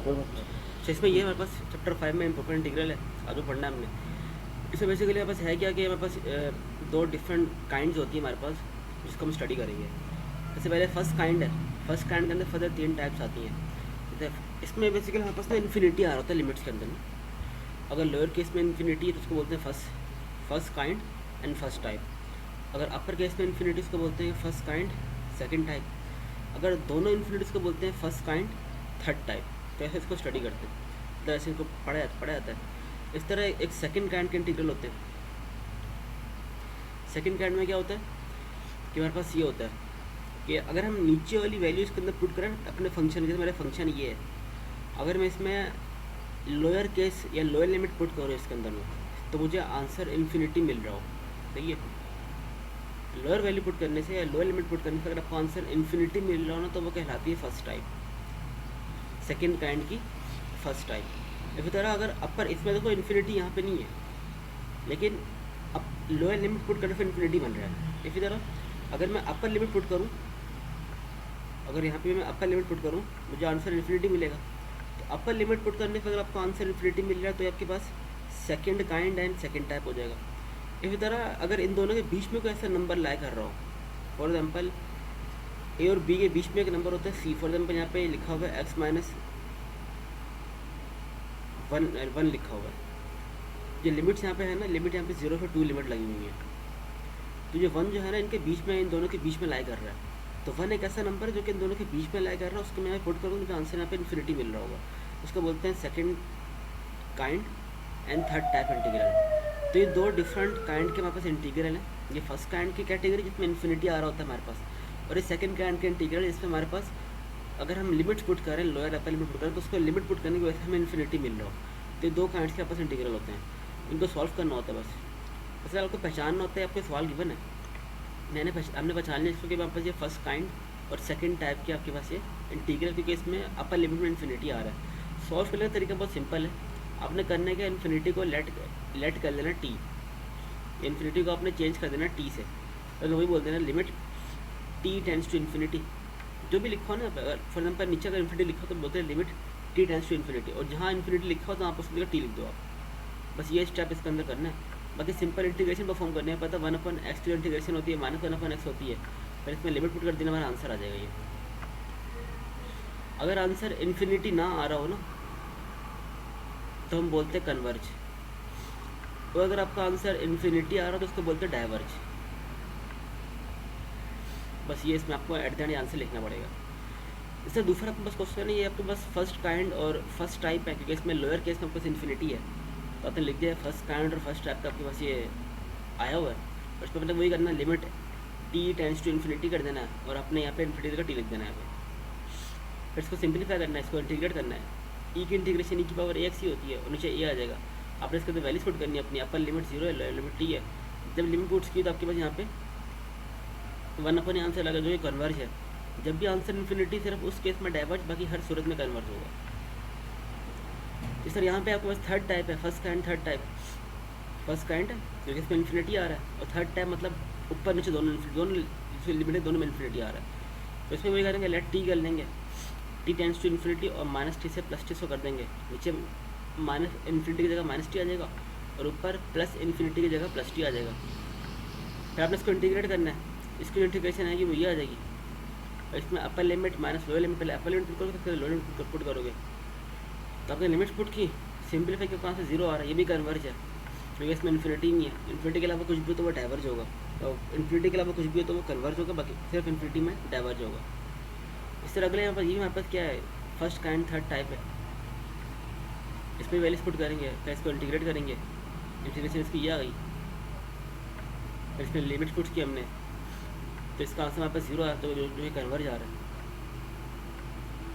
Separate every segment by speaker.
Speaker 1: तो इसमें ये हमारे पास चैप्टर 5 में इम्पोर्टेंट इंटीग्रल है, आगे पढ़ना है हमने। इसमें बेसिकली हमारे पास है क्या कि हमारे पास दो डिफरेंट काइंड्स होती है हमारे पास, जिसको हम स्टडी करेंगे। सबसे पहले फर्स्ट काइंड है। फर्स्ट काइंड के अंदर फर्दर 3 टाइप्स आती हैं। इसमें बेसिकली हमारे पास ना इन्फिनिटी आ रहा होता है लिमिट्स के अंदर ना। अगर लोअर केस में इन्फिनिटी है तो उसको बोलते हैं first kind and first type. अगर अपर केस में इन्फिनिटी उसको बोलते हैं फर्स्ट काइंड सेकंड टाइप। अगर दोनों इन्फिनिटीज को बोलते हैं फर्स्ट काइंड थर्ड टाइप। तो ऐसे इसको स्टडी करते हैं, तो ऐसे इनको पढ़ा जाता है। इस तरह एक सेकंड काइंड के इंटीग्रल होते हैं। सेकंड काइंड में क्या होता है कि हमारे पास ये होता है कि अगर हम नीचे वाली वैल्यू इसके अंदर पुट करें अपने फंक्शन, जैसे मेरा फंक्शन ये है, अगर मैं इसमें लोअर केस या लोअर लिमिट पुट करूँ इसके अंदर में, तो मुझे आंसर इन्फिनिटी मिल रहा हो। सही है, लोअर वैल्यू पुट करने से या लोअर लिमिट पुट करने से अगर आपको आंसर इन्फिनिटी मिल रहा हो ना, तो वो कहलाती है फर्स्ट टाइप, सेकेंड काइंड की फर्स्ट टाइप। इसी तरह अगर अपर, इसमें देखो इन्फिनिटी यहाँ पे नहीं है, लेकिन अब लोअर लिमिट पुट करने से इन्फिनिटी बन रहा है। इसी तरह अगर मैं अपर लिमिट पुट करूँ, अगर यहाँ पे मैं अपर लिमिट पुट करूँ, मुझे आंसर इन्फिनिटी मिलेगा। तो अपर लिमिट पुट करने से अगर आपको आंसर इन्फिनिटी मिल रहा है, तो आपके पास second kind and second type हो जाएगा। इसी तरह अगर इन दोनों के बीच में कोई ऐसा नंबर लाई कर रहा हो, फॉर एग्जाम्पल ए और बी के बीच में एक नंबर होता है सी, फॉर एग्जाम्पल यहाँ पे लिखा हुआ है एक्स माइनस वन लिखा हुआ है। ये लिमिट्स यहाँ पे है ना, लिमिट यहाँ पे 0 से 2 लिमिट लगी हुई है। तो ये वन जो है ना, इनके बीच में, इन दोनों के बीच में लाई कर रहा है। तो वन एक ऐसा नंबर है जो कि इन दोनों के बीच में लाई कर रहा है, उसको मैं पुट करूँ मुझे आंसर यहाँ पे इन्फिनिटी मिल रहा होगा। उसको बोलते हैं second kind and third type integral. तो ये दो डिफरेंट काइंड के हमारे पास इंटीग्रल है। ये फर्स्ट काइंड की कैटेगरी जिसमें इन्फिनिटी आ रहा होता है हमारे पास, और ये सेकंड काइंड के इंटीग्रल जिसमें हमारे पास अगर हम लिमिट्स पुट करें, लोअर अपर लिमिट पुट करें, तो उसको लिमिट पुट करने की वजह से हमें इन्फिनिटी मिल रहा हो। तो ये दो काइंड्स के आपस इंटीग्रल होते हैं, इनको सॉल्व करना होता है बस। वैसे आपको पहचानना होता है, आपको सवाल गिवन है, हमने पहचान लिया इसको कि हमारे पास ये फर्स्ट काइंड और सेकंड टाइप के आपके पास ये इंटीग्रल, क्योंकि इसमें अपर लिमिट में इन्फिनिटी आ रहा है। सॉल्व करने का तरीका बहुत सिंपल है। आपने करने का इन्फिनिटी को लेट कर लेना टी, इन्फिनिटी को आपने चेंज कर देना टी से, तो वही बोल देना limit t tends to infinity. जो भी लिखो ना, अगर फॉर एग्जाम्पल नीचे अगर इन्फिनिटी लिखो तो बोलते हैं limit t tends to infinity, और जहाँ इन्फिनिटी लिखा हो तो आप उसकी जगह टी लिख दो आप। बस ये स्टेप इसके अंदर करना है। बाकी सिंपल इंटीग्रेशन परफॉर्म करने पता 1/x की इंटीग्रेशन होती है -1/x होती है, फिर इसमें लिमिट पुट कर देना, हमारा आंसर आ जाएगा ये। अगर आंसर इन्फिनिटी ना आ रहा हो ना, तो हम बोलते हैं कन्वर्ज, और अगर आपका आंसर इन्फिनिटी आ रहा हो तो उसको बोलते हैं डाइवर्ज। बस ये इसमें आपको एट द एंड आंसर लिखना पड़ेगा। इससे दूसरा आपके पास क्वेश्चन है, ये आपके पास फर्स्ट काइंड और फर्स्ट टाइप है, क्योंकि इसमें लोअर केस में आपके पास इन्फिनिटी है, तो आपने लिख दिया फर्स्ट काइंड और फर्स्ट टाइप का आपके पास ये आया हुआ है। और इसमें मतलब वही करना, limit t tends to infinity कर देना है, और अपने यहाँ पे इन्फिनिटी का टी लिख देना है। फिर इसको सिंप्लीफाई करना है, इसको इंटीग्रेट करना है। ई की इंटीग्रेशन ई की पावर ए एक्स ही होती है, और नीचे ए आ जाएगा। आपने इसके अंदर वैल्यूज पुट करनी है अपनी, अपर लिमिट 0 है, लोअर लिमिट टी है। जब लिमिट पुट्स की तो आपके पास यहाँ पे 1/, आंसर लगा जो ये कन्वर्ज है। जब भी आंसर इन्फिनिटी, सिर्फ उस केस में डाइवर्ज, बाकी हर सूरत में कन्वर्ज होगा। इस तरह यहाँ पे आपके पास थर्ड टाइप है, first kind third type. First kind है क्योंकि इसमें इन्फिनिटी आ रहा है, और थर्ड टाइप मतलब ऊपर नीचे दोनों लिमिट है, दोनों में इन्फिनिटी आ रहा है। तो इसमें वही करेंगे, लेट टी कर लेंगे, टी टेंड्स टू इन्फिनिटी, और -t से +t को कर देंगे। नीचे माइनस इन्फिनिटी की जगह -t आ जाएगा, और ऊपर प्लस इन्फिनिटी की जगह +t आ जाएगा। फिर आपने इसको इंटीग्रेट करना है, इसकी इंटीग्रेशन आएगी वो ये आ जाएगी। और इसमें upper limit minus lower limit, पहले अपर लिमिट पुट करोगे फिर लोअर लिमिट पुट करोगे, तो आपने लिमिट पुट की, सिंपलीफाई के पास से 0 आ रहा है, ये भी कन्वर्ज है, क्योंकि इसमें इन्फिनिटी नहीं है। इन्फिनिटी के अलावा कुछ भी हो तो वो डाइवर्ज होगा, तो इन्फिनिटी के अलावा कुछ भी हो तो वो कन्वर्ज होगा, बाकी सिर्फ इन्फिनिटी में डाइवर्ज होगा। इस तरह अगले यहाँ पर ये हमारे पास क्या है, फर्स्ट काइंड थर्ड टाइप है। इसमें वैल्यूज पुट करेंगे, फिर इसको इंटीग्रेट करेंगे, इंटीग्रेशन इसकी ये आ गई, फिर इसमें लिमिट पुट की हमने, तो इसका आंसर हमारे पास 0 आता है, जो ये कन्वर्ज आ रहा है।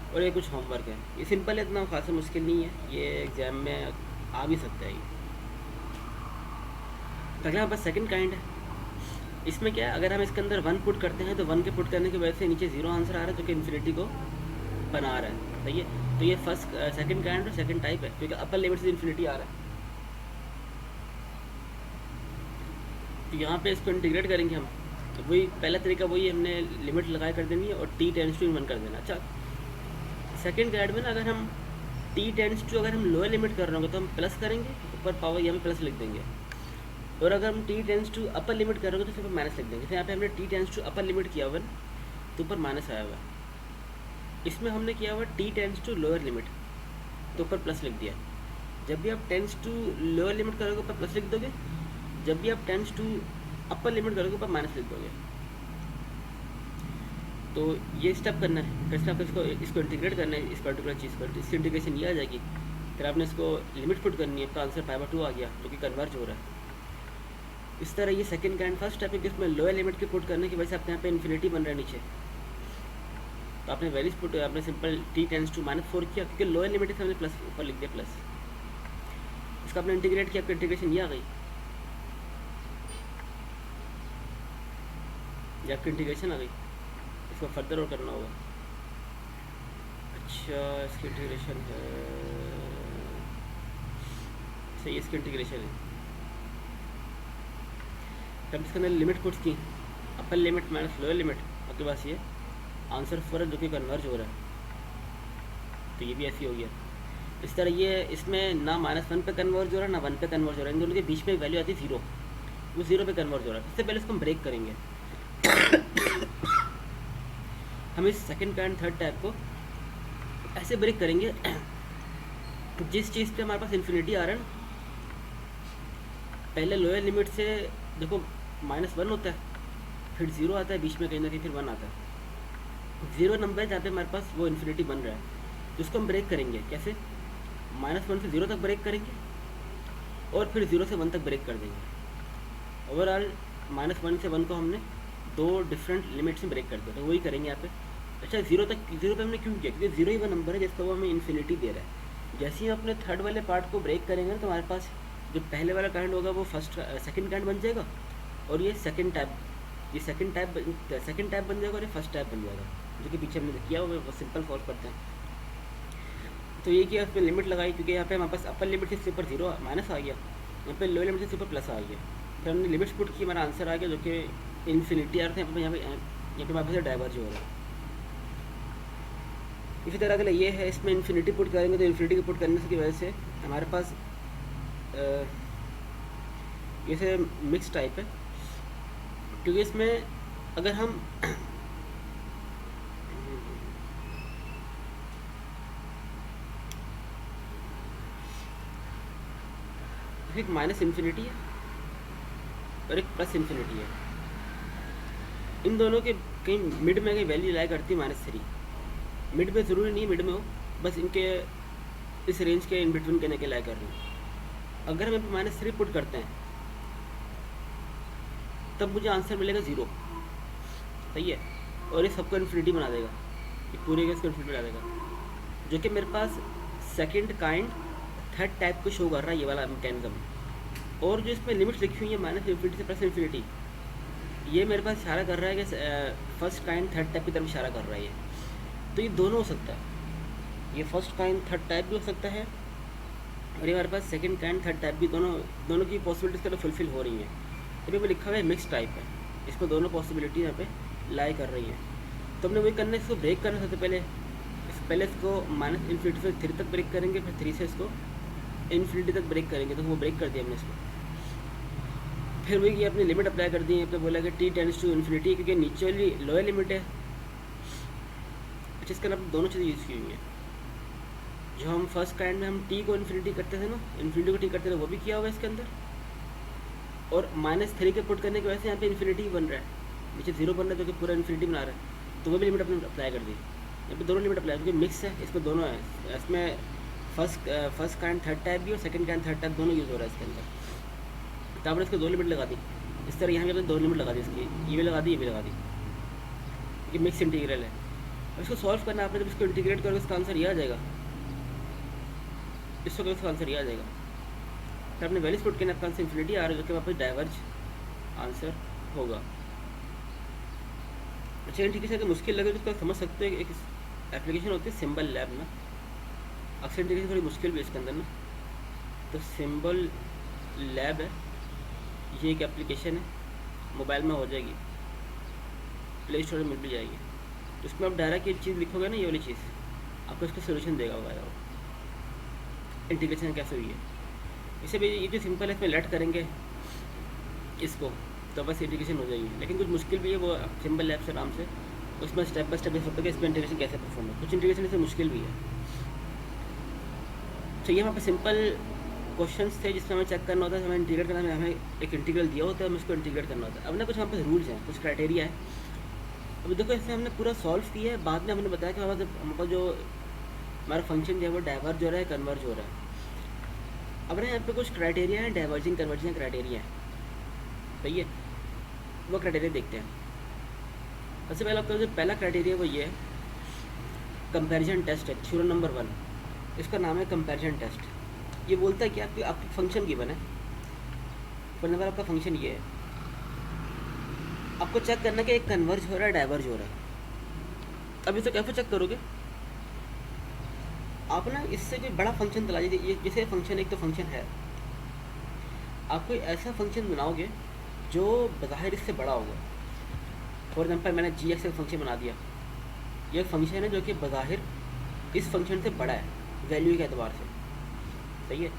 Speaker 1: और ये कुछ होमवर्क है, ये सिंपल है, इतना खासा मुश्किल नहीं है, ये एग्जाम में आ भी सकता है ये। तो अगला हमारे पास सेकंड काइंड है। इसमें क्या है, अगर हम इसके अंदर 1 पुट करते हैं तो 1 के पुट करने की वजह से नीचे 0 आंसर आ रहा है, जो कि इन्फिनिटी को बना रहा है। सही है, तो ये फर्स्ट सेकंड काइंड और सेकंड टाइप है, क्योंकि अपर लिमिट से इन्फिनिटी आ रहा है। तो यहाँ पे इसको इंटीग्रेट करेंगे हम, तो वही पहला तरीका वही, हमने लिमिट लगा कर देनी है और t टेंड्स टू 1 कर देना। अच्छा, सेकंड काइंड में ना अगर हम टी टेंड्स टू अगर हम लोअर लिमिट कर रहे होंगे तो हम प्लस करेंगे, ऊपर पावर यहाँ पे प्लस लिख देंगे, और अगर हम t tends to upper limit कर रहे होंगे तो सिर्फ माइनस लिख देंगे। तो यहाँ पे हमने t tends to upper limit किया हुआ तो ऊपर माइनस आया हुआ। इसमें हमने किया हुआ t tends to lower limit तो ऊपर प्लस लिख दिया। जब भी आप टेंड्स टू लोअर लिमिट करोगे ऊपर प्लस लिख दोगे, जब भी आप टेंड्स टू अपर लिमिट करोगे ऊपर माइनस लिख दोगे। तो ये स्टेप करना है, फिर आपको इसको इंटीग्रेट करना है इस पर्टिकुलर चीज़ पर, इसकी इंटीग्रेशन ये आ जाएगी। फिर आपने इसको लिमिट पुट करनी है, आपका आंसर पाई/2 आ गया जो कि कन्वर्ज हो रहा है। इस तरह ये सेकंड काइंड फर्स्ट स्टेप है कि इसमें लोअर लिमिट के पुट करने की वजह से आपके यहाँ पे इन्फिनिटी बन रहा है नीचे। तो आपने वैल्यूज पुट, आपने सिंपल टी टेंड्स टू -4 किया क्योंकि लोअर लिमिट से हमने प्लस ऊपर लिख दिया प्लस। इसका आपने इंटीग्रेट किया, आपकी इंटीग्रेशन ये आ गई, ये आपकी इंटीग्रेशन आ गई। इसको फर्दर और करना होगा। अच्छा इसकी इंटीग्रेशन है, सही इसकी इंटीग्रेशन है। तब इसके अंदर लिमिट पुट्स की, upper limit minus lower limit, आपके पास ये आंसर 4 है जो कि कन्वर्ज हो रहा है। तो ये भी ऐसी हो गया। इस तरह ये इसमें ना -1 पे कन्वर्ज हो रहा है ना 1 पे कन्वर्ज हो रहा है, इन दोनों के बीच में वैल्यू आती है 0, वो 0 पे कन्वर्ज हो रहा है। इससे पहले इसको हम ब्रेक करेंगे। हम इस सेकंड काइंड थर्ड टाइप को ऐसे ब्रेक करेंगे, जिस चीज़ पे हमारे पास इन्फिनिटी आ रहा है ना, पहले लोअर लिमिट से देखो -1 होता है, फिर 0 आता है बीच में कहीं ना कहीं, फिर 1 आता है। 0 नंबर है जहाँ पे हमारे पास वो इन्फिनिटी बन रहा है, तो उसको हम ब्रेक करेंगे। कैसे? -1 से 0 तक ब्रेक करेंगे और फिर 0 से 1 तक ब्रेक कर देंगे। ओवरऑल -1 से 1 को हमने 2 डिफरेंट लिमिट्स में ब्रेक कर दिया, तो वही करेंगे यहाँ पे। अच्छा 0 पे हमने क्यों किया? क्योंकि 0 ही वो नंबर है जिसका वो हमें इन्फिनिटी दे रहा है। जैसे ही अपने थर्ड वाले पार्ट को ब्रेक करेंगे ना, तो हमारे पास जो पहले वाला काइंड होगा वो सेकंड काइंड बन जाएगा, और ये सेकंड टाइप बन जाएगा, और ये फर्स्ट टाइप बन जाएगा, जो कि पीछे हमने किया वो सिंपल सॉल्व करते हैं। तो ये किया, उसमें लिमिट लगाई, क्योंकि यहाँ पे हमारे पास अपर लिमिट से ऊपर 0 माइनस आ गया, यहाँ पे लोअर लिमिट से ऊपर प्लस आ गया। फिर हमने लिमिट्स पुट की, हमारा आंसर आ गया जो कि इन्फिनिटी आ रहे थे। यहाँ पे हमारे पास डाइवर्ज हो रहा है। इसी तरह अगर ये है, इसमें इन्फिनिटी पुट करेंगे तो इन्फिनिटी को पुट करने की वजह से हमारे पास ये मिक्स टाइप है, क्योंकि इसमें अगर हम एक माइनस इन्फिनिटी है और एक प्लस इन्फिनिटी है, इन दोनों के कहीं मिड में कहीं वैल्यू लाई करती है -3। मिड में ज़रूरी नहीं मिड में हो, बस इनके इस रेंज के इन बिटवीन कहने के लाई कर रही हूँ। अगर हम यहाँ पे -3 पुट करते हैं तब मुझे आंसर मिलेगा 0, सही है, और ये सबको इन्फिनिटी बना देगा, ये पूरे का इसको इन्फिनिटी बना देगा, जो कि मेरे पास सेकंड काइंड थर्ड टाइप को शो कर रहा है, ये वाला मैकेनिज्म। और जो इसमें लिमिट्स लिखी हुई है -इन्फिनिटी से प्लस इन्फिनिटी, ये मेरे पास इशारा कर रहा है कि फर्स्ट काइंड थर्ड टाइप की तरफ इशारा कर रहा है ये। तो ये दोनों हो सकता है, ये फर्स्ट काइंड थर्ड टाइप भी हो सकता है, और ये हमारे पास सेकंड काइंड थर्ड टाइप भी, दोनों की पॉसिबिलिटीज़ के लिए फुलफिल हो रही हैं। अभी पे लिखा हुआ है मिक्स टाइप है, इसको दोनों पॉसिबिलिटी यहाँ पे लाई कर रही हैं। तो हमने वही करना है, इसको ब्रेक करना सबसे पहले इसको -इन्फिनिटी से 3 तक ब्रेक करेंगे, फिर 3 से इसको इन्फिनिटी तक ब्रेक करेंगे, तो वो ब्रेक कर दिया हमने इसको। फिर वही अपनी लिमिट अप्लाई कर दी, अपने बोला कि t टेंड्स टू इन्फिनिटी, क्योंकि नीचे वाली लोअर लिमिट है। जिसके अंदर दोनों चीज़ें यूज़ की हुई हैं। जो हम फर्स्ट काइंड में हम t को इन्फिनिटी करते थे ना, इन्फिनिटी को t करते थे, वो भी किया हुआ है इसके अंदर। और -3 के पुट करने की वजह से यहाँ पे इन्फिनिटी बन रहा है, नीचे 0 बन रहा है, जो कि पूरा इन्फिनिटी बना रहा है, तो वो भी लिमिट अपने अप्लाई कर दी। यहाँ पे दोनों लिमिट अप्लाई, क्योंकि मिक्स है, इसमें दोनों है, इसमें फर्स्ट काइंड थर्ड टाइप भी और सेकंड काइंड थर्ड टाइप दोनों यूज़ हो रहा है इसके अंदर। तो आपने इसको 2 लिमिट लगा दी, इस तरह यहाँ पे 2 लिमिट लगा दी इसकी, ये भी लगा दी, ये भी लगा दी, ये मिक्स इंटीग्रल है। अब इसको सॉल्व करना आपने, जब इसको इंटीग्रेट करोगे इसका आंसर ये आ जाएगा, इसको करोगे इसका आंसर ये आ जाएगा। तो आपने वैल्यूज पुट करना, आपका आंसर इन्फिनिटी आ रहा है, जो कि वापस डाइवर्ज आंसर होगा। अच्छा इंटीग्रेशन अगर मुश्किल लगे तो इसको समझ सकते हो, एक एप्लीकेशन होती है सिंबल लैब ना, अक्सर इंटीग्रेशन थोड़ी मुश्किल भी है इसके अंदर ना, तो सिंबल लैब है, ये एक एप्लीकेशन है, मोबाइल में हो जाएगी, प्ले स्टोर में मिल भी जाएगी। तो इसमें आप डायरेक्ट ये चीज़ लिखोगे ना, ये वाली चीज़ आपको इसका सोल्यूशन देगा होगा। इंटीग्रेशन कैसे हुई है। इसे भी ये जो सिंपल है इसमें लेट करेंगे इसको तो बस इंटीग्रेशन हो जाएगी, लेकिन कुछ मुश्किल भी है, वो सिंपल लैब से आराम से उसमें स्टेप बाय स्टेप होता है कि इसमें इंटीग्रेशन कैसे परफॉर्म है। कुछ इंटीग्रेशन इसमें मुश्किल भी है। तो ये वहाँ पे सिंपल क्वेश्चंस थे जिसमें हमें चेक करना होता है, हमें इंटीग्रेट करना है, हमें एक इंटीग्रल दिया होता है, हमें उसको इंटीग्रेट करना होता है। अब ना कुछ वहाँ पे रूल्स हैं, कुछ क्राइटेरिया है। अब देखो इसमें हमने पूरा सॉल्व किया है, बाद में हमने बताया कि हमारा जो हमारा फंक्शन जो है वो डाइवर्ज हो रहा है, कन्वर्ज हो रहा है। अब ना यहाँ पे कुछ क्राइटेरिया है, डाइवर्जिंग कन्वर्जिंग क्राइटेरिया है, सही है। वो क्राइटेरिया देखते हैं। सबसे पहला आपका जो पहला क्राइटेरिया वो ये है, कंपैरिजन टेस्ट है, थ्योरम नंबर 1, इसका नाम है कंपैरिजन टेस्ट। ये बोलता है कि आपकी फंक्शन गिवन है, फॉर एग्जाम्पल आपका फंक्शन ये है, आपको चेक करना कि एक कन्वर्ज हो रहा है, डाइवर्ज हो रहा है। अब इसे कैसे चेक करोगे आप ना, इससे कोई बड़ा फंक्शन तलाश दीजिए। जैसे फंक्शन एक तो फंक्शन है, आप कोई ऐसा फंक्शन बनाओगे जो बज़ाहिर इससे बड़ा होगा। फॉर एग्जाम्पल मैंने जी एक्स एक फंक्शन बना दिया, ये फंक्शन है जो कि बज़ाहिर इस फंक्शन से बड़ा है वैल्यू के एतबार से, सही है।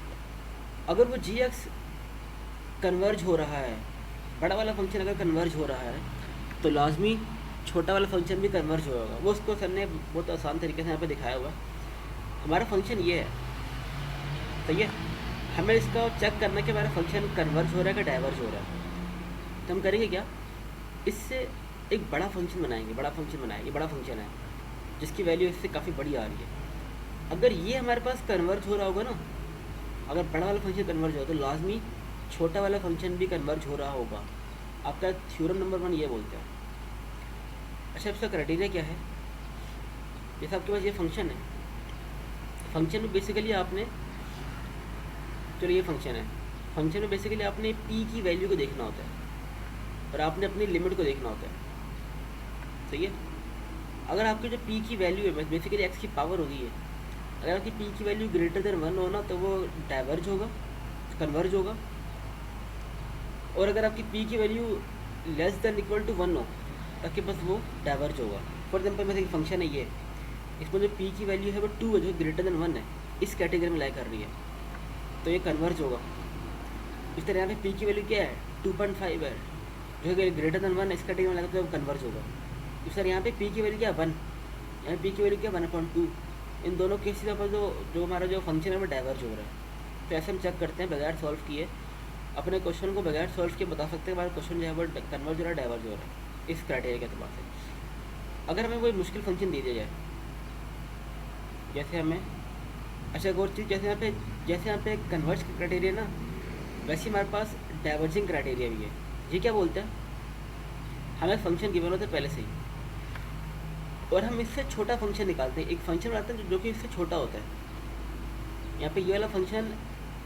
Speaker 1: अगर वो जी एक्स कन्वर्ज हो रहा है, बड़ा वाला फंक्शन अगर कन्वर्ज हो रहा है तो लाजमी छोटा वाला फंक्शन भी कन्वर्ज होगा। वो उसको सर ने बहुत आसान तरीके से यहाँ पे दिखाया हुआ। हमारा फंक्शन ये है, सही है, हमें इसका चेक करना है कि हमारा फंक्शन कन्वर्ज हो रहा है कि डाइवर्ज हो रहा है। तो हम करेंगे क्या, इससे एक बड़ा फंक्शन बनाएंगे, बड़ा फंक्शन है जिसकी वैल्यू इससे काफ़ी बड़ी आ रही है। अगर ये हमारे पास कन्वर्ज हो रहा होगा ना, अगर बड़ा वाला फंक्शन कन्वर्ज हो तो लाजमी छोटा वाला फंक्शन भी कन्वर्ज हो रहा होगा। आपका थ्योरम नंबर 1 ये बोलते हैं। अच्छा, इसका क्राइटेरिया क्या है, जैसे आपके पास ये फंक्शन है, फंक्शन में बेसिकली आपने, चलो ये फंक्शन है, फंक्शन में बेसिकली आपने पी की वैल्यू को देखना होता है और आपने अपनी लिमिट को देखना होता है, सही है। अगर आपकी जो पी की वैल्यू है बेसिकली एक्स की पावर होगी है, अगर आपकी पी की वैल्यू ग्रेटर देन 1 होना तो वो डाइवर्ज होगा, कन्वर्ज होगा। और अगर आपकी पी की value less than equal to 1 हो ताकि बस वो डाइवर्ज होगा। फॉर एग्जाम्पल मेरा एक फंक्शन है ये, इसमें जो पी की वैल्यू है वो 2 है, जो ग्रेटर देन 1 है, इस कैटेगरी में लाई कर रही है, तो ये कन्वर्ज होगा। इस तरह यहाँ पे पी की वैल्यू क्या है, 2.5 है, जो है ग्रेटर देन 1 इस कैटेगरी में लगा तो कन्वर्ज होगा। तो सर यहाँ पे पी की वैल्यू क्या 1, यहाँ पी की वैल्यू क्या 1/2, इन दोनों केसेस पर जो हमारा जो फंक्शन है वो डाइवर्ज हो रहा है। तो ऐसे हम चेक करते हैं बगैर सॉल्व किए, अपने क्वेश्चन को बगैर सॉल्व किए बता सकते हैं हमारा क्वेश्चन जो है वो कन्वर्ज हो रहा है, डाइवर्ज हो रहा है, इस क्राइटेरिया के अतबार से। अगर हमें कोई मुश्किल फंक्शन दे दिया जाए, जैसे हमें, अच्छा एक और चीज़, जैसे यहाँ पे कन्वर्ज क्राइटेरिया ना, वैसे हमारे पास डाइवर्जिंग क्राइटेरिया भी है। ये क्या बोलते हैं, हमें फंक्शन गिवन होता है पहले से ही और हम इससे छोटा फंक्शन निकालते हैं, एक फंक्शन बनाते हैं जो कि इससे छोटा होता है। यहाँ पे ये वाला फंक्शन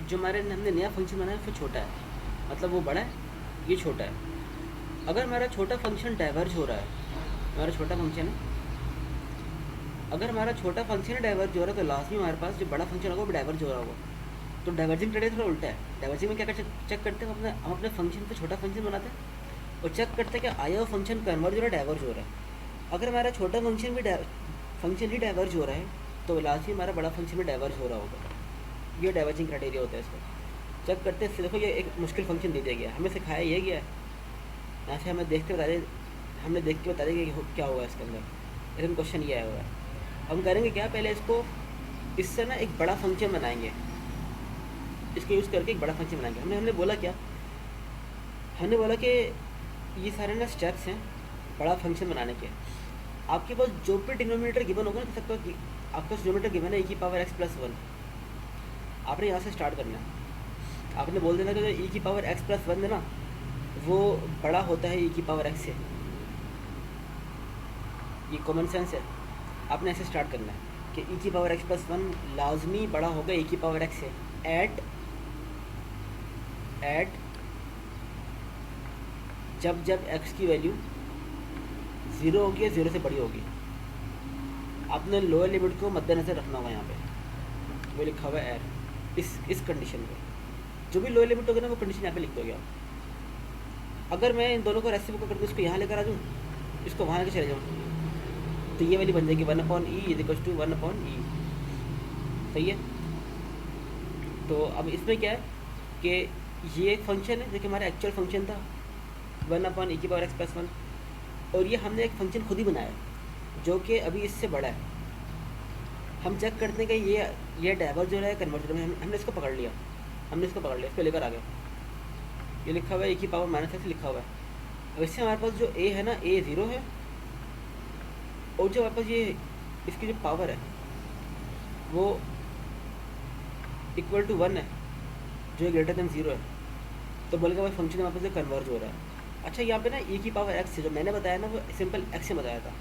Speaker 1: जो हमने नया फंक्शन बनाया उससे छोटा है, मतलब वो बड़ा है, ये छोटा है। अगर हमारा छोटा फंक्शन डाइवर्ज हो रहा है, हमारा छोटा फंक्शन है, अगर हमारा छोटा फंक्शन डाइवर्ज हो रहा है तो लास्ट में हमारे पास जो बड़ा फंक्शन होगा वो डाइवर्ज हो रहा होगा। तो डाइवर्जिंग क्राइटेरिया थोड़ा उल्टा है। डाइवर्जिंग में क्या चेक करते हैं, हम अपने फंक्शन पे छोटा फंक्शन बनाते हैं और चेक करते हैं कि आया वो फंक्शन कन्वर्ज हो रहा है, डाइवर्ज हो रहा है। अगर हमारा छोटा फंक्शन ही डाइवर्ज हो रहा है तो लास्ट में हमारा बड़ा फंक्शन भी डाइवर्ज हो रहा होगा। ये डाइवर्जिंग क्राइटेरिया होता है। इसको चेक करते हैं, देखो ये एक मुश्किल फंक्शन दे दिया गया, हमें सिखाया ये गया है, यहाँ से हमें देख के बता दें कि क्या होगा इसके अंदर। लेकिन क्वेश्चन ये आया हुआ है, हम करेंगे क्या, पहले इससे ना एक बड़ा फंक्शन बनाएंगे, इसको यूज़ करके एक बड़ा फंक्शन बनाएंगे। हमने बोला क्या, हमने बोला कि ये सारे ना स्टेप्स हैं बड़ा फंक्शन बनाने के। आपके पास जो भी डिनोमिनेटर गिवन होगा ना, आपका डिनोमिनेटर गिवन है e⁻x+1, आपने यहाँ से स्टार्ट करना है। आपने बोल देना कि जो e⁻x+1 है ना वो बड़ा होता है e⁻x से, ये कॉमन सेंस है। आपने ऐसे स्टार्ट करना है कि e⁻x+1 लाजमी बड़ा होगा e⁻x से एट जब x की वैल्यू 0 होगी या 0 से बड़ी होगी। आपने लोअर लिमिट को मद्देनजर रखना होगा, यहाँ पे वो लिखा हुआ है एर, इस कंडीशन पे जो भी लोअर लिमिट होगी ना वो कंडीशन यहाँ पे लिख दोगे आप। अगर मैं इन दोनों को रेसिप्रोकल करके इसको यहाँ लेकर आ जाऊँ, इसको वहाँ लेकर चले जाऊँ, तो ये वाली बन जाएगी 1/e = 1/e, सही है। तो अब इसमें क्या है कि ये एक फंक्शन है जो कि हमारा एक्चुअल फंक्शन था 1/e⁻x+1, और ये हमने एक फंक्शन खुद ही बनाया है जो कि अभी इससे बड़ा है। हम चेक करते हैं कि ये डाइवर्ज हो रहा है कन्वर्ज हो रहा है। हमने इसको पकड़ लिया, इस पर लेकर आ गए। ये लिखा हुआ है e⁻x लिखा हुआ है। अब इससे हमारे पास जो a है ना, a 0 है, और जो हमारे पास ये इसकी जो पावर है वो इक्वल टू 1 है, जो ग्रेटर देन 0 है। तो बोलेगा भाई फंक्शन हमारे पास कन्वर्ज हो रहा है। अच्छा, यहाँ पे ना e⁻x जो मैंने बताया ना वो सिंपल x से बताया था,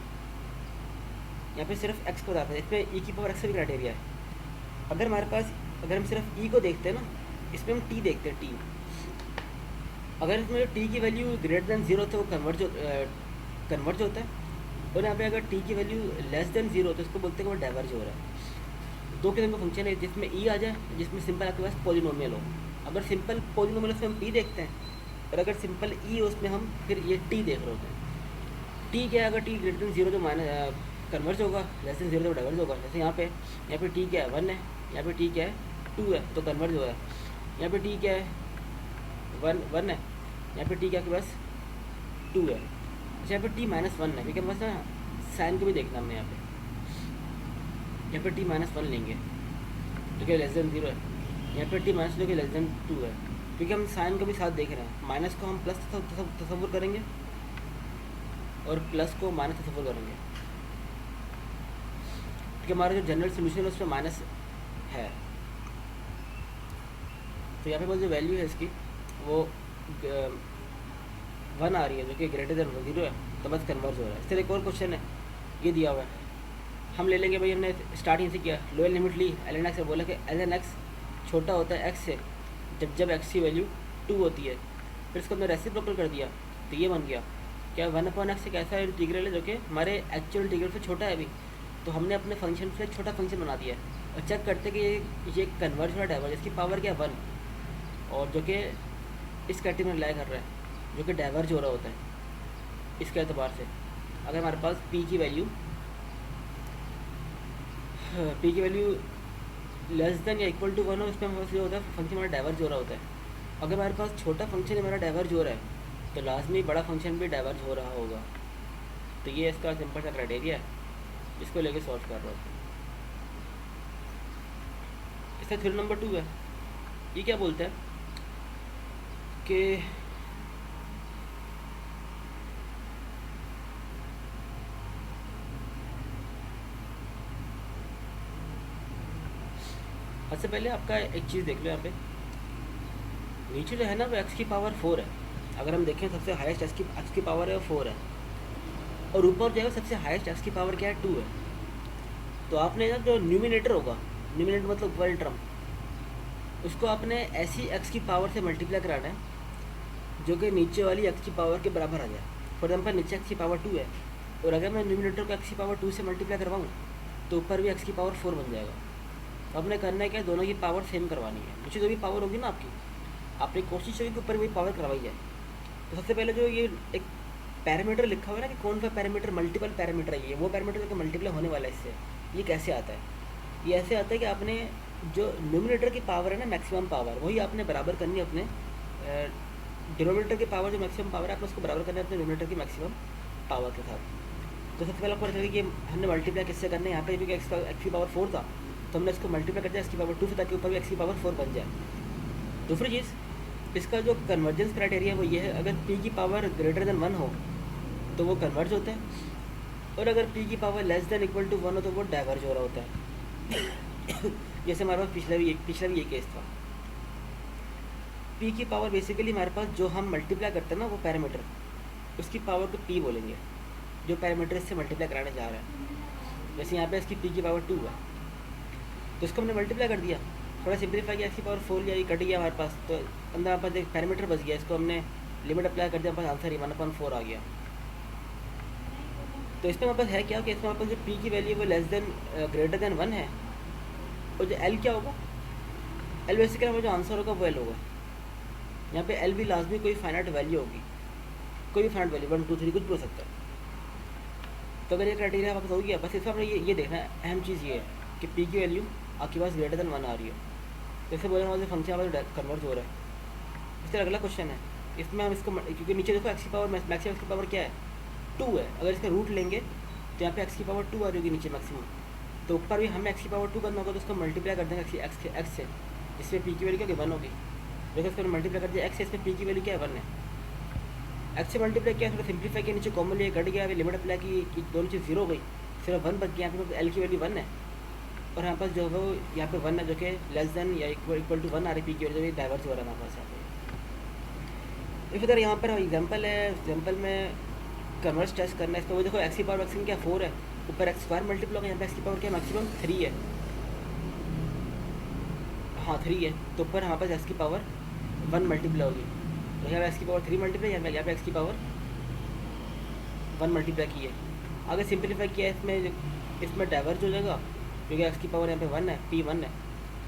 Speaker 1: यहाँ पे सिर्फ x को बताया था। इसमें e⁻x का भी क्राइटेरिया है। अगर हम सिर्फ e को देखते हैं ना, इसमें हम t देखते हैं, t अगर इसमें जो t की वैल्यू ग्रेटर देन 0 तो वो कन्वर्ज होता है, और यहाँ पे अगर t की वैल्यू लेस देन 0 तो इसको बोलते हैं कि वो डाइवर्ज हो रहा है। दो किस्म का फंक्शन है, जिसमें e आ जाए, जिसमें सिंपल आपके पास पॉलिनोमियल हो। अगर सिंपल पॉलिनोमियल उसमें हम p देखते हैं, और अगर सिंपल e उसमें हम फिर ये t देख रहे होते हैं। t क्या है, अगर t ग्रेटर देन 0 तो कन्वर्ज होगा, लेस देन 0 तो डाइवर्ज होगा। जैसे यहाँ पे t क्या है 1 है, यहाँ पे t क्या है 2 है, तो कन्वर्ज हो रहा है। यहाँ पे t क्या है 1 है, यहाँ पे t क्या के पास 2 है। अच्छा, यहाँ पे t-1 है, क्योंकि बस ना साइन को भी देखना हमने। यहाँ पे t-1 लेंगे तो क्या लेस देन 0 है, यहाँ पे t-2 के लेस देन 2 है, क्योंकि हम साइन को भी साथ देख रहे हैं। माइनस को हम प्लस तस्वुर करेंगे और प्लस को माइनस तस्वुर करेंगे, क्योंकि हमारा जो जनरल सोल्यूशन है उसमें माइनस है। तो यहाँ पे बस जो वैल्यू है इसकी वो 1 आ रही है, जो कि ग्रेटर देन 0 है, तो बस कन्वर्ज हो रहा है। इससे एक और क्वेश्चन है, ये दिया हुआ है, हम ले लेंगे भाई। हमने स्टार्टिंग से किया, लोअर लिमिट ली ln x से, बोला कि ln x छोटा होता है x से जब x की वैल्यू 2 होती है। फिर इसको हमने रेसिप्रोकल कर दिया, तो ये बन गया क्या 1/x एक ऐसा इंटीग्रल है जो कि हमारे एक्चुअल इंटीग्रल से छोटा है अभी। तो हमने अपने फंक्शन से छोटा फंक्शन बना दिया है, और चेक करते कि ये कन्वर्ज हो डाइवर्ज, इसकी पावर क्या 1, और जो कि इस कैटेगरी में लाई कर रहा है, जो कि डाइवर्ज हो रहा होता है इसके एतबार से। अगर हमारे पास p की वैल्यू लेस देन या इक्वल टू 1 हो, उसमें हमारे पास जो होता है फंक्शन हमारा डाइवर्ज हो रहा होता है। अगर हमारे पास छोटा फंक्शन हमारा डाइवर्ज हो रहा है तो लाजमी बड़ा फंक्शन भी डाइवर्ज हो रहा होगा। तो ये इसका सिंपल सा क्राइटेरिया है, इसको लेके सॉल्व कर रहा हूँ। इसका थ्योरम नंबर 2 है। ये क्या बोलता है कि सबसे पहले आपका एक चीज़ देख लो, यहाँ पे नीचे जो है ना वो x की पावर 4 है। अगर हम देखें सबसे हाईएस्ट x की पावर है वो 4 है, और ऊपर जो है सबसे हाईएस्ट x की पावर क्या है 2 है। तो आपने ना जो न्यूमिनेटर होगा, न्यूमिनेटर मतलब वर्ल्ड टर्म, उसको आपने ऐसी x की पावर से मल्टीप्लाई कराना है जो कि नीचे वाली x की पावर के बराबर आ जाए। फॉर एग्जाम्पल नीचे x की पावर 2 है, और अगर मैं न्यूमिनेटर को x की पावर 2 से मल्टीप्लाई करवाऊँ तो ऊपर भी x की पावर 4 बन जाएगा। तो आपने करना है क्या, दोनों की पावर सेम करवानी है। नीचे जो भी पावर होगी ना आपने कोशिश होगी कि ऊपर भी पावर करवाई जाए। तो सबसे पहले जो ये एक पैरामीटर लिखा हुआ है ना कि कौन सा पैरामीटर मल्टीपल पैरामीटर है, ये वो पैरामीटर जो मल्टीप्लाई होने वाला है इससे, ये कैसे आता है? ये ऐसे आता है कि आपने जो न्यूमिनेटर की पावर है ना मैक्सिमम पावर, वही आपने बराबर करनी है अपने डिनोमिनेटर की पावर। जो मैक्सिमम पावर है आपने उसको बराबर करना है अपने डिनोमिनेटर की मैक्सिमम पावर के साथ। तो सबसे पहले आपको पता कि हमने मल्टीप्लाई किससे करना है। यहाँ पे क्योंकि एक्स की पावर 4 था तो हमने इसको मल्टीप्लाई कर दिया एक्स की पावर 2 से, ताकि ऊपर भी एक्स की पावर 4 बन जाए। दूसरी चीज़, इसका जो कन्वर्जेंस क्राइटेरिया वो ये है, अगर p की पावर ग्रेटर देन 1 हो तो वो कन्वर्ज होता है, और अगर p की power less than equal to 1 हो तो वो डाइवर्ज हो रहा होता है। जैसे हमारे पास पिछला भी ये केस था। p की पावर बेसिकली हमारे पास जो हम मल्टीप्लाई करते हैं ना वो पैरामीटर, उसकी पावर को p बोलेंगे, जो पैरामीटर इससे मल्टीप्लाई कराने जा रहा है। जैसे यहाँ पे इसकी p की पावर 2 है तो इसको हमने मल्टीप्लाई कर दिया, थोड़ा सिंप्लीफाई किया, इसकी पावर 4 लिया, ये कट गया हमारे पास, तो अंदर हमारे पास एक पैरामीटर बच गया, इसको हमने लिमिट अप्लाई कर दिया, हमारे पास आंसर ही 1/4 आ गया। तो इसमें हमारे पास है क्या कि इसमें हमारे पास जो p की वैल्यू वो लेस देन ग्रेटर देन 1 है, और जो l क्या होगा, l बेसिकली हमारा जो आंसर होगा वो l होगा। यहाँ पे l भी लाजमी कोई फाइनाइट वैल्यू होगी, कोई भी फाइनाइट वैल्यू 1 2 3 कुछ भी हो सकता है। तो अगर ये क्राइटेरिया आपके पास हो गया, बस इसमें हमने ये देखना है, अहम चीज़ ये है कि p की वैल्यू आपके पास ग्रेटर देन 1 आ रही है। जैसे बोले हमारे फंक्शन हमारा कन्वर्ट हो रहा है। इससे अगला क्वेश्चन है, इसमें हम इसको क्योंकि नीचे देखो एक्स की पावर मैक्सिमम एक्स की पावर क्या है 2 है, अगर इसका रूट लेंगे तो यहाँ पे एक्स की पावर 2 आ रही होगी नीचे मैक्सिमम, तो ऊपर भी हमें एक्स की पावर 2 करना होगा, तो उसको मल्टीप्लाई कर देंगे एक्स से, जिसमें पी की वैल्यू क्या 1 होगी। देखो इसको मल्टीप्लाई कर दिया एक्स से, इसमें पी की वैल्यू क्या है 1 है, एक्स से मल्टीप्लाई किया, थोड़ा सिंप्लीफाई किया, नीचे कॉमन लिया कट गया, लिमिट अप्लाई की दोनों चीज़ 0 हो गई, सिर्फ 1 बच गया, यहाँ पे एल की वैल्यू 1 है और यहाँ पास जो है वो यहाँ पे 1 है जो कि लेस देन या इक्वल टू 1 आ रही पी की वैल्यू, डाइवर्स हो रहा है हमारे पास यहाँ पे। इसी तरह यहाँ पर एग्जाम्पल है, एग्जाम्पल में कन्वर्स टेस्ट करना है इसको, वो देखो एक्स की पावर मैक्सिमम क्या 4 है, ऊपर एक्स स्क्वायर मल्टीप्लाई होगा, यहाँ पे एक्स की पावर क्या मैक्सिमम 3 है, हाँ 3 है, तो ऊपर हमारे पास एक्स की पावर 1 मल्टीप्लाई होगी, तो यहाँ पे एक्स की पावर 3 मल्टीप्लाई, यहाँ पे एक्स की पावर 1 मल्टीप्लाई की है। अगर सिंप्लीफाई किया इसमें डाइवर्ज हो जाएगा, क्योंकि एक्स की पावर यहाँ पे 1 है, पी 1 है,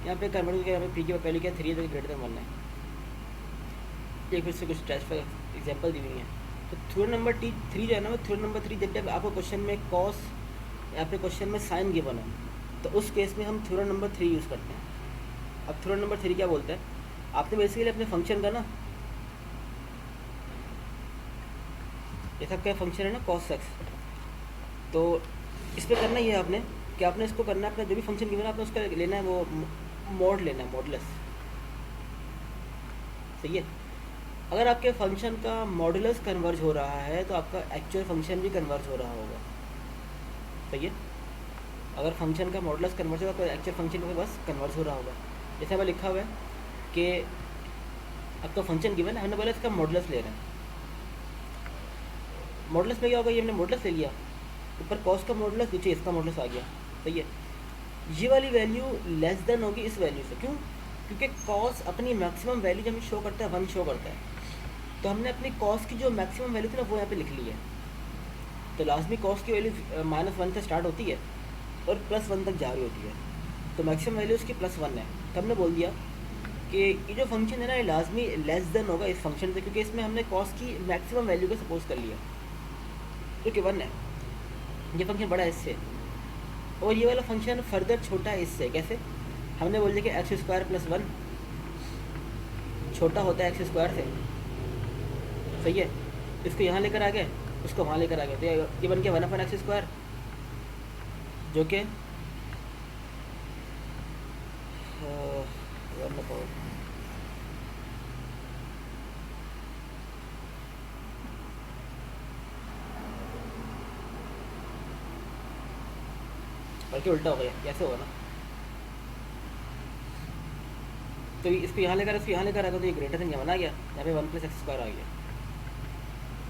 Speaker 1: यहाँ पे कन्वर्ट करके यहाँ पे पी की वैल्यू क्या 3 है, जो ग्रेटर देन 1 है। एक फिर से कुछ टेस्ट एग्जाम्पल दी हुई है। तो थ्योरम नंबर 3 जो है ना, वो थ्योरम नंबर 3 जब आपको क्वेश्चन में कॉस या फिर क्वेश्चन में साइन गिवन हो, तो उस केस में हम थ्योरम नंबर 3 यूज़ करते हैं। अब थ्योरम नंबर 3 क्या बोलते हैं, आपने बेसिकली अपने फंक्शन का ना, ये सब क्या फंक्शन है ना कॉस एक्स, तो इस पर करना ही है आपने कि आपने इसको करना है, अपना जो भी फंक्शन गिवन है आपने उसका लेना है वो मॉड लेना है, मॉडुलस, सही है। अगर आपके फंक्शन का मॉडुलस कन्वर्ज हो रहा है तो आपका एक्चुअल फंक्शन भी कन्वर्ज हो रहा होगा, सही है। अगर फंक्शन का मॉडुलस कन्वर्ज होगा तो एक्चुअल फंक्शन भी बस कन्वर्ज हो रहा होगा। जैसे हमें लिखा हुआ है कि आपका फंक्शन गिवन है, हमने बोला इसका मॉडुलस ले रहे हैं, मॉडुलस में क्या होगा, ये हमने मॉडुलस ले लिया, ऊपर कॉस का मॉडुलस, नीचे इसका मॉडुलस आ गया, सही है। ये वाली वैल्यू लेस देन होगी इस वैल्यू से, क्यों, क्योंकि कॉस अपनी मैक्सिमम वैल्यू जब शो करता है 1 शो करता है, तो हमने अपनी कॉस की जो मैक्सिमम वैल्यू थी ना वो यहाँ पे लिख ली है, तो लाजमी कॉस की वैल्यू -1 से स्टार्ट होती है और +1 तक जा रही होती है, तो मैक्सिमम वैल्यू उसकी +1 है। तो हमने बोल दिया कि ये जो फंक्शन है ना ये लाजमी लेस देन होगा इस फंक्शन से, क्योंकि इसमें हमने कॉस की मैक्सिमम वैल्यू को सपोज कर लिया, क्योंकि 1 है, ये फंक्शन बड़ा है इससे, और ये वाला फंक्शन फर्दर छोटा है इससे। कैसे, हमने बोल दिया कि एक्स स्क्वायर +1 छोटा होता है एक्स स्क्वायर से, सही है। इसको यहाँ लेकर आ गए, उसको वहाँ लेकर आ गए, तो ये बन गया 1/x स्क्वायर, जो कि बल्कि उल्टा हो गया, कैसे होगा ना, तो इसको यहाँ लेकर इसको यहाँ लेकर आ गया, तो ये ग्रेटर देन यहाँ आ गया, यहाँ पे 1+x स्क्वायर आ गया।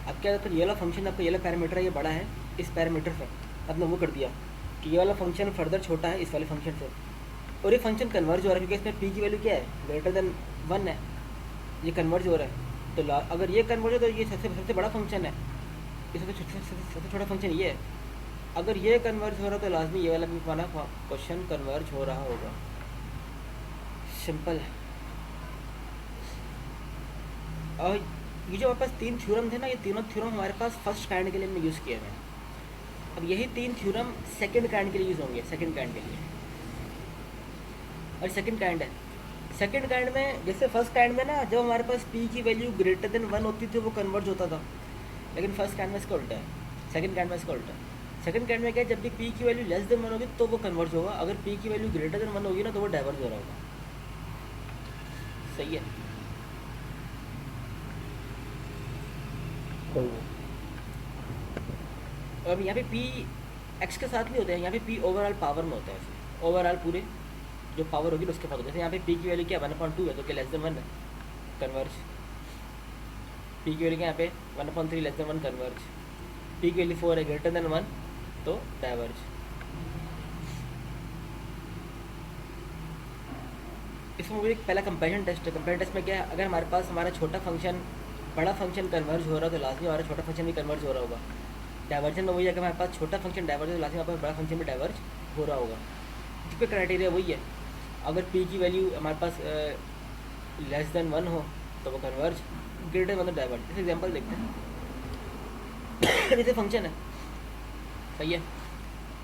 Speaker 1: अब क्या होता है, ये वाला फंक्शन आपका ये वाला पैरामीटर है, ये बड़ा है इस पैरामीटर से, आपने वो कर दिया कि ये वाला फंक्शन फर्दर छोटा है इस वाले फंक्शन से, और ये फंक्शन कन्वर्ज हो रहा है क्योंकि इसमें p की वैल्यू क्या है ग्रेटर देन 1 है, ये कन्वर्ज हो रहा है। तो अगर ये कन्वर्ज हो तो ये सबसे बड़ा फंक्शन है, ये सबसे छोटा फंक्शन ये है। अगर ये कन्वर्ज हो रहा तो लाजमी ये वाला भी हमारा क्वेश्चन कन्वर्ज हो रहा होगा, सिंपल है। और ये जो हमारे पास 3 थ्योरम थे ना, ये तीनों थ्योरम हमारे पास फर्स्ट काइंड के लिए हमने यूज़ किए हैं। अब यही 3 थ्योरम सेकंड काइंड के लिए यूज़ होंगे, सेकंड काइंड के लिए। और सेकंड काइंड है, सेकंड काइंड में जैसे फर्स्ट काइंड में ना जब हमारे पास p की वैल्यू ग्रेटर देन 1 होती थी वो कन्वर्ज होता था, लेकिन फर्स्ट काइंड में इसका उल्टा है, सेकंड काइंड में इसका उल्टा है। सेकंड काइंड में क्या है, जब भी p की वैल्यू लेस देन 1 होगी तो वो कन्वर्ज होगा, अगर p की वैल्यू ग्रेटर देन 1 होगी ना तो वो डाइवर्ज हो रहा होगा, सही है। अब यहाँ पे p x के साथ नहीं होता है, यहाँ पे p ओवरऑल पावर में होता है, ओवरऑल पूरे जो पावर होगी उसके साथ होता है। जैसे यहाँ पे p की वैल्यू क्या 1/2 है तो क्या लेस देन 1 है, कन्वर्ज। p की वैल्यू क्या यहाँ पे 1/3 लेस देन 1 कन्वर्ज। p की वैल्यू 4 है ग्रेटर देन 1 तो डाइवर्ज। इसमें मुझे पहला कंपेरिजन टेस्ट है। कंपेरिजन टेस्ट में क्या है, अगर हमारे पास हमारा छोटा फंक्शन बड़ा फंक्शन कन्वर्ज हो रहा है तो लाजमी हमारा छोटा फंक्शन भी कन्वर्ज हो रहा होगा। डाइवर्जन में वही है कि हमारे पास छोटा फंक्शन डाइवर्ज हो तो लाजमी हमारे पास बड़ा फंक्शन भी डाइवर्ज हो रहा होगा। जिसका क्राइटेरिया वही है, अगर p की वैल्यू हमारे पास लेस देन 1 हो तो वो कन्वर्ज, ग्रेटर मतलब डाइवर्ज। जैसे एग्जांपल देखते हैं जैसे फंक्शन है, सही है।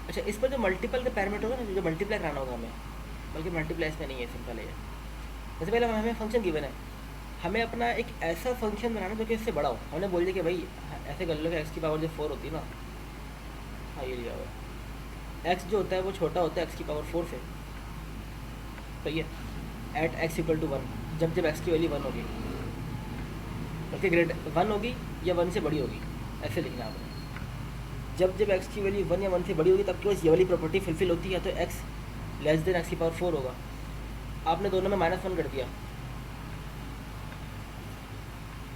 Speaker 1: अच्छा, इस पर जो मल्टीपल के पैरामीटर होगा ना, जो मल्टीप्लाई कराना होगा हमें, बल्कि मल्टीप्लाई इसमें नहीं है, सिंपल है।
Speaker 2: सबसे पहले हमें फंक्शन गिवन है, हमें अपना एक ऐसा फंक्शन बनाना जो कि इससे बड़ा हो। हमने बोल दिया कि भाई ऐसे कर लो कि एक्स की पावर जो 4 होती है ना, हाँ ये लिया हुआ एक्स जो होता है वो छोटा होता है एक्स की पावर 4 से, सही है। एट एक्स इक्वल टू 1, जब जब एक्स की वैल्यू 1 होगी, बल्कि ग्रेट 1 होगी या 1 से बड़ी होगी, ऐसे लिखना आपने। जब जब एक्स की वैल्यू 1 या 1 से बड़ी होगी तब केवल ये वाली प्रॉपर्टी फुलफिल होती है, तो एक्स लेस देन एक्स की पावर 4 होगा। आपने दोनों में -1 कर दिया,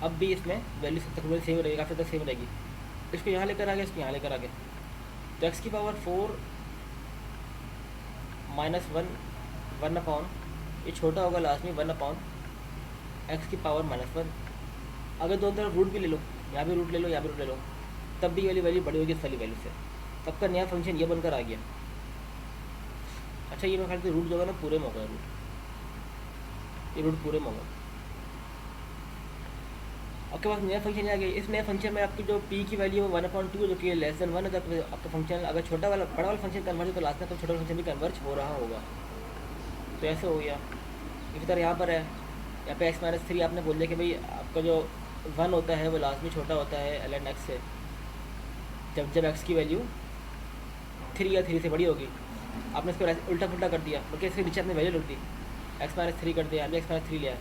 Speaker 2: अब भी इसमें वैल्यू तकरीबन सेम रहेगी, काफ़ी ज़्यादा सेम रहेगी। इसको यहाँ लेकर आ गए, इसको यहाँ लेकर आ गए, तो एक्स की पावर 4 -1 1 अपॉन, ये छोटा होगा लास्ट में 1 अपॉन एक्स की पावर -1। अगर दोनों तरफ रूट भी ले लो, यहाँ भी रूट ले लो, यहाँ भी रूट ले लो, तब भी ये वाली वैल्यू बड़ी होगी इस वाली वैल्यू से, तब का नया फंक्शन ये बनकर आ गया। अच्छा ये मैं ख्याल से रूट जो होगा ना पूरे में होगा, रूट ये रूट पूरे में होगा। आपके पास नया फंक्शन आ गया। इस नए फंक्शन में आपकी जो पी की वैल्यू है 1/2 जो कि लेस देन 1 है, तब आपका फंक्शन अगर छोटा वाला बड़ा वाला फंक्शन कन्वर्ज हो तो लास्ट में तो छोटा फंक्शन भी कन्वर्ज हो रहा होगा। तो ऐसे हो गया। इसी तरह यहाँ पर है, यहाँ पे x-3 आपने बोल दिया कि भाई आपका जो 1 होता है वो लास्ट में छोटा होता है ln x से, जब जब x की वैल्यू 3 या 3 से बड़ी होगी। आपने इसको उल्टा पुल्टा कर दिया, क्योंकि इसके नीचे आपने वैल्यू रख दी, x-3 कर दिया, अभी x-3 लिया,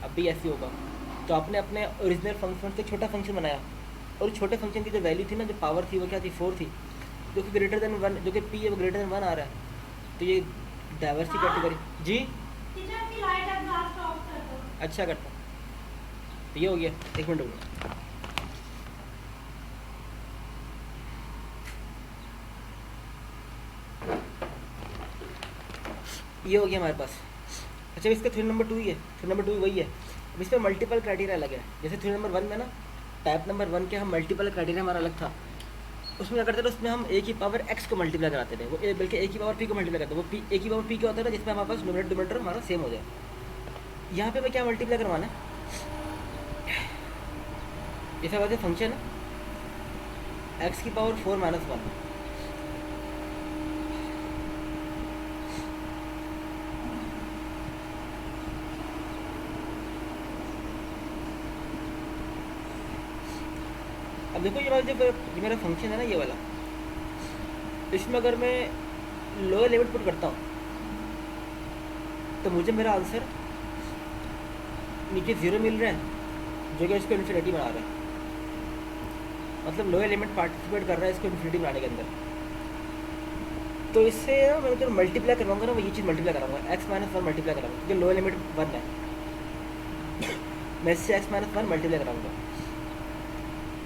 Speaker 2: अब भी ऐसे होगा। तो आपने अपने ओरिजिनल फंक्शन से छोटा फंक्शन बनाया, और छोटे फंक्शन की जो वैल्यू थी ना, जो पावर थी वो क्या थी, 4 थी, जो कि ग्रेटर देन 1, जो कि पी है वो ग्रेटर देन 1 आ रहा है। तो ये डाइवर्सिटी कैटेगरी जी अच्छा करता। तो ये हो गया, 1 मिनट हो गया। ये हो गया हमारे पास। अच्छा इसका थ्योरम नंबर 2 ही है, थ्योरम नंबर 2 वही है। अब इसमें मल्टीपल क्राइटेरिया अलग है। जैसे थ्योरम नंबर 1 में ना, टाइप नंबर 1 के हम मल्टीपल क्राइटेरिया हमारा अलग था। उसमें क्या करते थे, उसमें हम ए की पावर एक्स को मल्टीप्लाई कराते थे, वो बल्कि ए की पावर पी को मल्टीप्लाई करते थे। वो पी ए की पावर पी क्या होता है ना, जिसमें हमारे पास न्यूमरेटर डिनोमिनेटर हमारा सेम हो जाए। यहाँ पे मैं क्या मल्टीप्लाई करवाना है, ऐसा वैसे फंक्शन है एक्स की पावर 4 - 1, अब देखो ये मेरा फंक्शन है ना ये वाला, इसमें अगर मैं लोअर लिमिट पुट करता हूँ तो मुझे मेरा आंसर नीचे 0 मिल रहा है, जो कि इसको इन्फिनिटी बना रहा है। मतलब लोअर लिमिट पार्टिसिपेट कर रहा है इसको इन्फिनिटी बनाने के अंदर। तो इससे ना मैं जो मल्टीप्लाई करवाऊंगा ना, वो ये चीज़ मल्टीप्लाई कराऊंगा, x-1 मल्टीप्लाई कराऊंगा, क्योंकि लोअर लिमिट 1 है। मैं इससे x-1 मल्टीप्लाई कराऊंगा।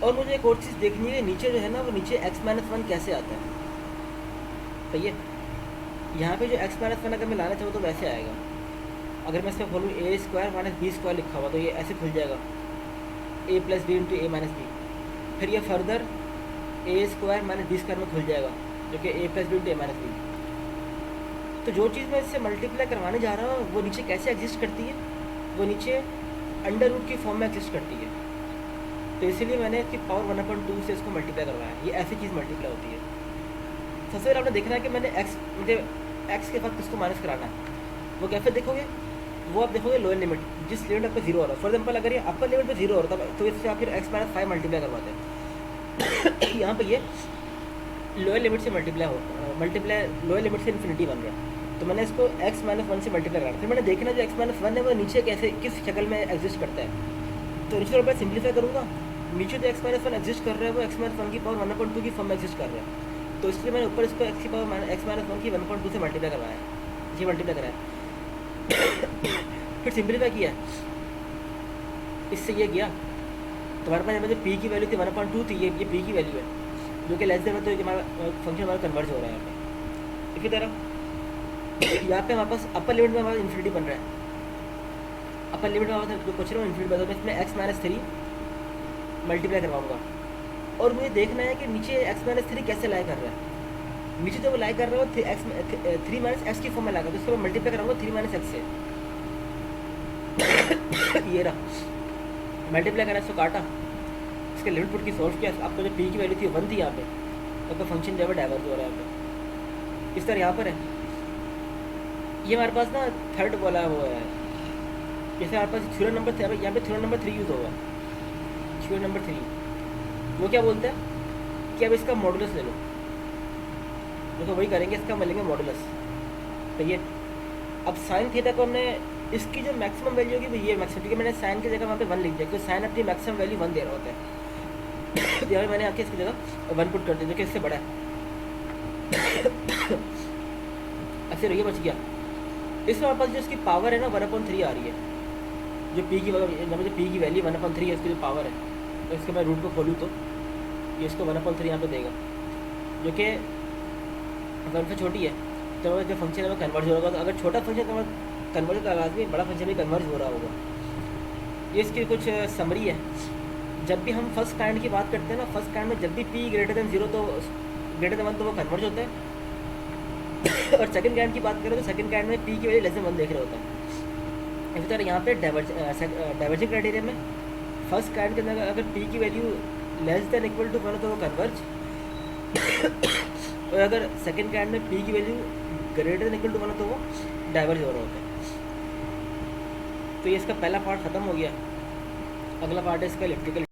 Speaker 2: और मुझे एक और चीज़ देखनी है, नीचे जो है ना, वो नीचे x-1 कैसे आता है। सही है, यहाँ पे जो x-1 अगर मैं लाना चाहूँ तो वैसे आएगा। अगर मैं इसमें बोलूँ a² - b² लिखा हुआ, तो ये ऐसे खुल जाएगा, a + b × a - b। फिर ये फर्दर a² - b² में खुल जाएगा, जो कि a + b × a - b। तो जो चीज़ मैं इससे मल्टीप्लाई करवाने जा रहा हूँ वो नीचे कैसे एग्जिस्ट करती है, वो नीचे अंडर रूट की फॉर्म में एग्जिस्ट करती है। तो इसीलिए मैंने इसकी पावर 1/2 से इसको मल्टीप्लाई करवाया। ये ऐसी चीज़ मल्टीप्लाई होती है। सबसे पहले आपने देखना है कि मैंने मुझे एक्स के साथ किसको माइनस कराना है। वो कैसे देखोगे, वो आप देखोगे लोअर लिमिट, जिस लिमिट आपका 0 हो रहा है। फॉर एग्जाम्पल अगर ये अपर लिमिट पे 0 हो रहा है तो इससे आप फिर x-5 मल्टीप्लाई करवाते हैं। यहाँ पे ये लोअर लिमिट से मल्टीप्लाई लोअर लिमिट से इन्फिनिटी बन रहा है। तो मैंने इसको x-1 से मल्टीप्लाई करा, फिर मैंने देखना जो x-1 है वो नीचे कैसे किस शक्ल में एग्जिस्ट करता है। तो नीचे मैं सिंप्लीफाई करूँगा, नीचे जो x-1 एग्जिस्ट कर रहा है वो x-1 की पावर 1/2 की फॉर्म में एग्जिस्ट कर रहा है। तो इसलिए मैंने ऊपर इसको x की पावर x-1 की 1/2 से मल्टीप्लाई करवाया, ये मल्टीप्लाई कराया। फिर सिंप्लीफाई किया, इससे ये गया। तुम्हारे पास यहाँ पे पी की वैल्यू थी 1/2 थी, ये पी की वैल्यू है, जो कि लेस देन मतलब हमारा फंक्शन हमारा कन्वर्ज हो रहा है यहाँ पे। इसी तरह यहाँ पे हमारे पास अपर लिमिट में हमारा इन्फिनिटी बन रहा है। अपर लिमिट में हमारे जो क्वेश्चन है इन्फिनिटी बन रहा है, इसमें x-3 मल्टीप्लाई करवाऊँगा। और मुझे देखना है कि नीचे x-3 कैसे लाई कर रहा है। नीचे जब वो लाई कर रहा है वो 3 - x की फॉर्म में ला कर, तो इसको मैं मल्टीप्लाई कराऊंगा 3 - x से। ये रहा, मल्टीप्लाई करा, इसको काटा, इसके लिमिट पुट की सोर्स किया, आपको जो पी की वैल्यू थी 1 थी यहाँ पे, तो फंक्शन जो है डाइवर्ज हो रहा है यहाँ पे। इस तरह यहाँ पर है, ये हमारे पास ना थर्ड वाला वो है जैसे हमारे पास थ्योरम नंबर यहाँ पे थ्योरम नंबर 3 यूज़ होगा। थ्योरम नंबर 3 वो क्या बोलते हैं कि अब इसका मॉडुलस ले लो। देखो वही करेंगे, इसका मिलेंगे मॉडुलस। तो ये अब साइन थीटा को हमने इसकी जो मैक्सिमम वैल्यू होगी वो ये मैक्सिमम, क्योंकि मैंने साइन की जगह वहाँ पे 1 लिख दिया, क्योंकि साइन अपनी मैक्सिमम वैल्यू 1 दे रहा होता है। तो यहाँ पे मैंने आके इसकी जगह 1 पुट कर दिया, जो कि इससे बड़ा है। अब फिर ये बच गया, इसमें हमारे पास जो इसकी पावर है ना 1/3 आ रही है, जो पी की जो पी की वैल्यू 1/3 है, इसकी जो पावर है, तो इसके मैं रूट को खोलूँ तो ये इसको 1/3 यहाँ पे देगा, जो कि 1 से छोटी है। तो जो फंक्शन है वो कन्वर्ज होगा, तो अगर छोटा फंक्शन कन्वर्ज का आवाज़ में बड़ा फंक्शन भी कन्वर्ज हो रहा होगा। ये इसकी कुछ समरी है। जब भी हम फर्स्ट काइंड की बात करते हैं ना, फर्स्ट काइंड में जब भी पी >0 तो >1 तो वो कन्वर्ज होता है। और सेकंड काइंड की बात करें तो सेकंड काइंड में पी की वैल्यू <1 देख रहे होता है। इसी तरह यहाँ पे डाइवर्जिंग क्राइटेरिया में फर्स्ट काइंड के अंदर अगर पी की वैल्यू < =1 तो वो कन्वर्ज, और अगर सेकंड काइंड में पी की वैल्यू >1 तो वो डाइवर्ज हो रहा होता है। तो ये इसका पहला पार्ट ख़त्म हो गया। अगला पार्ट है इसका इलेक्ट्रिकल